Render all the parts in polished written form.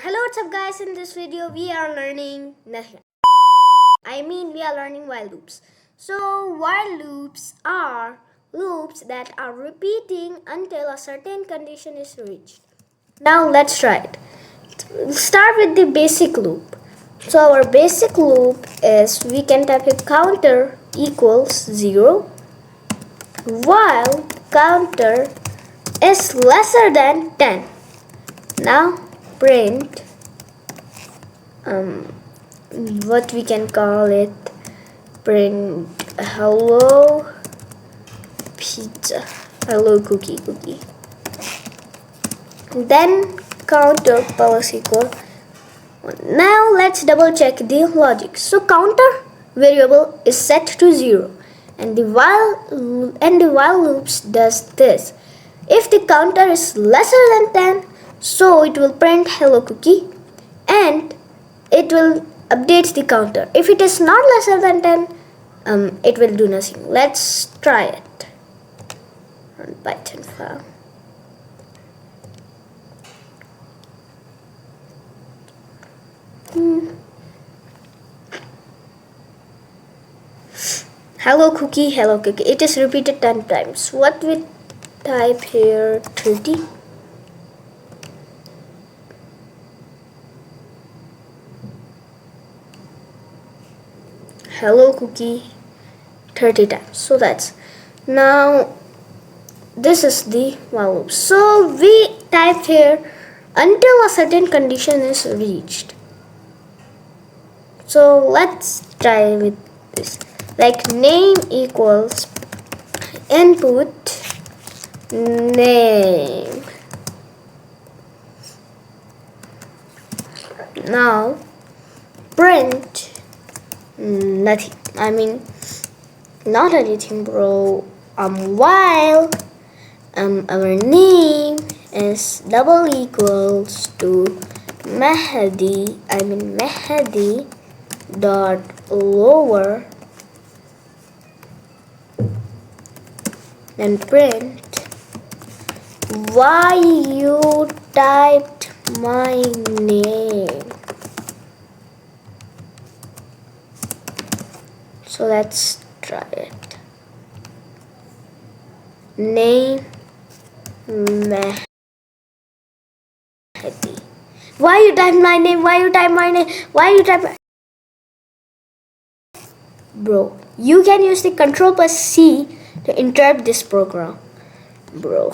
Hello, what's up guys? In this video we are learning nothing. We are learning while loops. So while loops are loops that are repeating until a certain condition is reached. Now let's try it. We'll start with the basic loop. So our basic loop is we can type a counter equals 0 while counter is lesser than 10. Now print what we can call it, print hello pizza, hello cookie. Then counter plus equal 1. Now let's double check the logic. So counter variable is set to 0 and the while loops does this. If the counter is lesser than 10, so it will print hello cookie and it will update the counter. If it is not lesser than 10, it will do nothing. Let's try it on Python file. Hello cookie. It is repeated 10 times. What we type here? 30. Hello cookie 30 times. So that's now this is the while loop. So we type here until a certain condition is reached. So let's try with this, like name equals input name. Now print nothing, not anything, bro. While our name is double equals to Mehdi dot lower, then print why you typed my name. So let's try it. Name Mehdi. Why you type my name? Bro, you can use the Control plus C to interrupt this program. Bro,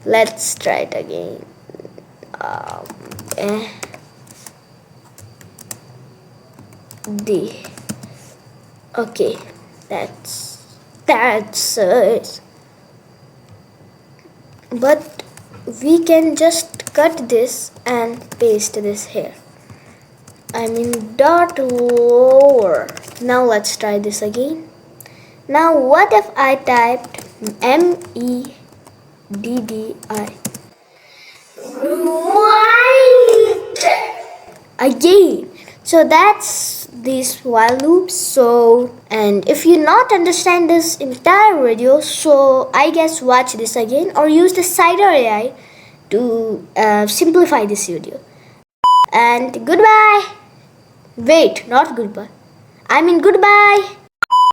let's try it again. Okay, that's it. But we can just cut this and paste this here. Dot lower. Now let's try this again. Now what if I typed MEDDI? Right again. So that's these while loops. So, and if you not understand this entire video, so I guess watch this again or use the Cider AI to simplify this video. And goodbye. Wait, not goodbye. Goodbye.